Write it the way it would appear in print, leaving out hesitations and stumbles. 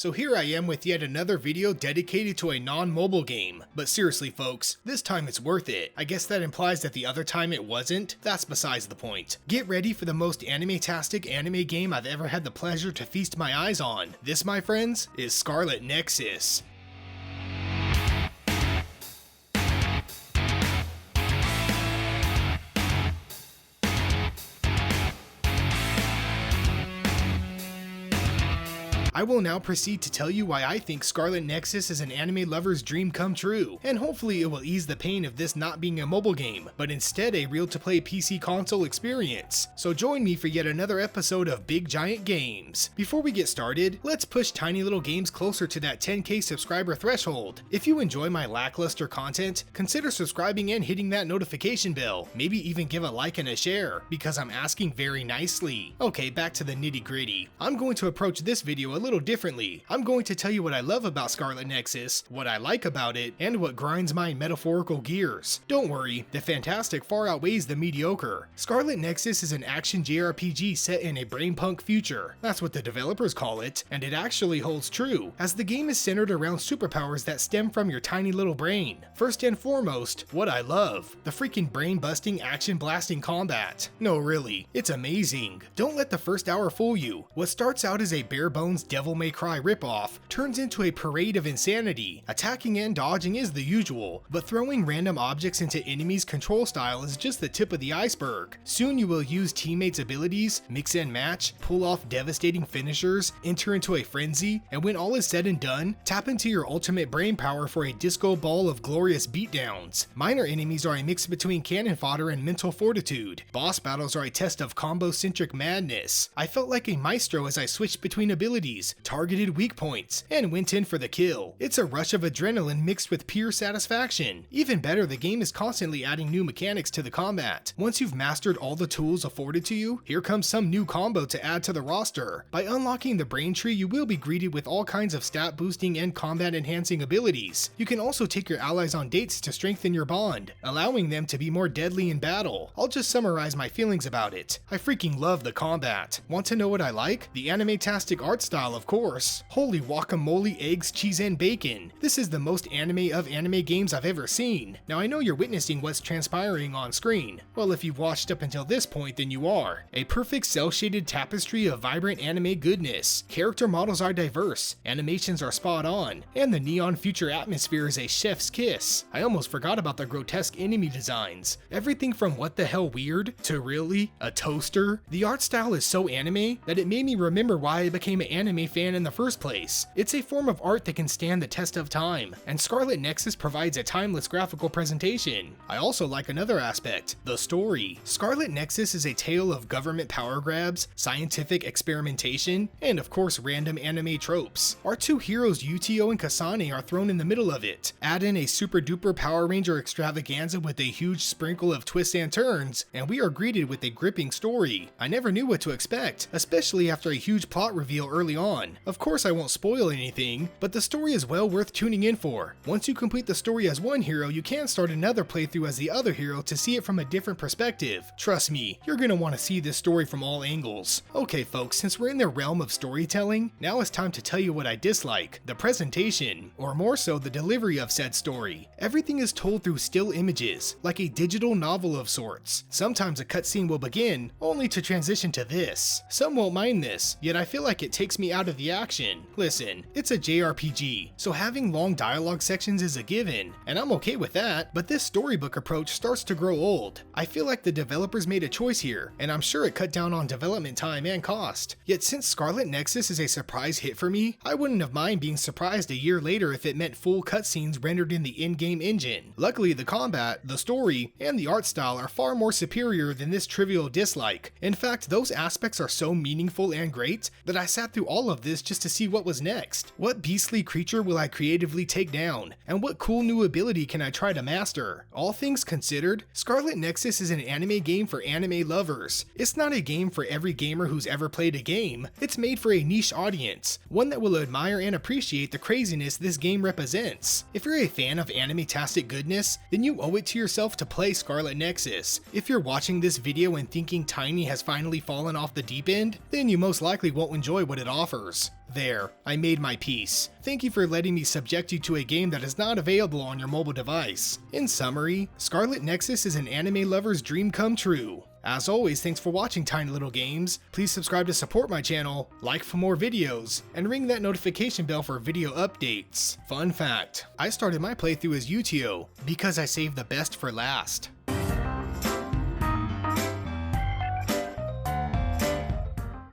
So here I am with yet another video dedicated to a non-mobile game. But seriously folks, this time it's worth it. I guess that implies that the other time it wasn't? That's besides the point. Get ready for the most anime-tastic anime game I've ever had the pleasure to feast my eyes on. This, my friends, is Scarlet Nexus. I will now proceed to tell you why I think Scarlet Nexus is an anime lover's dream come true, and hopefully it will ease the pain of this not being a mobile game, but instead a real-to-play PC console experience. So join me for yet another episode of Big Giant Games. Before we get started, let's push tiny little games closer to that 10k subscriber threshold. If you enjoy my lackluster content, consider subscribing and hitting that notification bell, maybe even give a like and a share, because I'm asking very nicely. Okay, back to the nitty-gritty. I'm going to approach this video a little differently. I'm going to tell you what I love about Scarlet Nexus, what I like about it, and what grinds my metaphorical gears. Don't worry, the fantastic far outweighs the mediocre. Scarlet Nexus is an action jrpg set in a brainpunk future. That's what the developers call it, and it actually holds true, as the game is centered around superpowers that stem from your tiny little brain. First and foremost, what I love, the freaking brain-busting, action-blasting combat. No really, it's amazing. Don't let the first hour fool you. What starts out as a bare-bones Devil May Cry ripoff turns into a parade of insanity. Attacking and dodging is the usual, but throwing random objects into enemies' control style is just the tip of the iceberg. Soon you will use teammates' abilities, mix and match, pull off devastating finishers, enter into a frenzy, and when all is said and done, tap into your ultimate brain power for a disco ball of glorious beatdowns. Minor enemies are a mix between cannon fodder and mental fortitude. Boss battles are a test of combo-centric madness. I felt like a maestro as I switched between abilities, targeted weak points, and went in for the kill. It's a rush of adrenaline mixed with pure satisfaction. Even better, the game is constantly adding new mechanics to the combat. Once you've mastered all the tools afforded to you, here comes some new combo to add to the roster. By unlocking the brain tree, you will be greeted with all kinds of stat boosting and combat enhancing abilities. You can also take your allies on dates to strengthen your bond, allowing them to be more deadly in battle. I'll just summarize my feelings about it. I freaking love the combat. Want to know what I like? The anime-tastic art style, of course. Holy guacamole, eggs, cheese, and bacon. This is the most anime of anime games I've ever seen. Now I know you're witnessing what's transpiring on screen. Well, if you've watched up until this point, then you are. A perfect cel-shaded tapestry of vibrant anime goodness. Character models are diverse, animations are spot on, and the neon future atmosphere is a chef's kiss. I almost forgot about the grotesque enemy designs. Everything from what the hell weird to really a toaster. The art style is so anime that it made me remember why I became an anime fan in the first place. It's a form of art that can stand the test of time, and Scarlet Nexus provides a timeless graphical presentation. I also like another aspect, the story. Scarlet Nexus is a tale of government power grabs, scientific experimentation, and of course random anime tropes. Our two heroes Yutio and Kasane are thrown in the middle of it. Add in a super duper Power Ranger extravaganza with a huge sprinkle of twists and turns, and we are greeted with a gripping story. I never knew what to expect, especially after a huge plot reveal early on. Of course I won't spoil anything, but the story is well worth tuning in for. Once you complete the story as one hero, you can start another playthrough as the other hero to see it from a different perspective. Trust me, you're gonna want to see this story from all angles. Okay folks, since we're in the realm of storytelling, now it's time to tell you what I dislike. The presentation, or more so the delivery of said story. Everything is told through still images, like a digital novel of sorts. Sometimes a cutscene will begin, only to transition to this. Some won't mind this, yet I feel like it takes me out of the action. Listen, it's a JRPG, so having long dialogue sections is a given, and I'm okay with that, but this storybook approach starts to grow old. I feel like the developers made a choice here, and I'm sure it cut down on development time and cost. Yet since Scarlet Nexus is a surprise hit for me, I wouldn't have mind being surprised a year later if it meant full cutscenes rendered in the in-game engine. Luckily, the combat, the story, and the art style are far more superior than this trivial dislike. In fact, those aspects are so meaningful and great that I sat through all of this just to see what was next. What beastly creature will I creatively take down? And what cool new ability can I try to master? All things considered, Scarlet Nexus is an anime game for anime lovers. It's not a game for every gamer who's ever played a game. It's made for a niche audience, one that will admire and appreciate the craziness this game represents. If you're a fan of anime-tastic goodness, then you owe it to yourself to play Scarlet Nexus. If you're watching this video and thinking Tiny has finally fallen off the deep end, then you most likely won't enjoy what it offers. offers. There, I made my peace. Thank you for letting me subject you to a game that is not available on your mobile device. In summary, Scarlet Nexus is an anime lover's dream come true. As always, thanks for watching Tiny Little Games. Please subscribe to support my channel, like for more videos, and ring that notification bell for video updates. Fun fact, I started my playthrough as Yutio because I saved the best for last.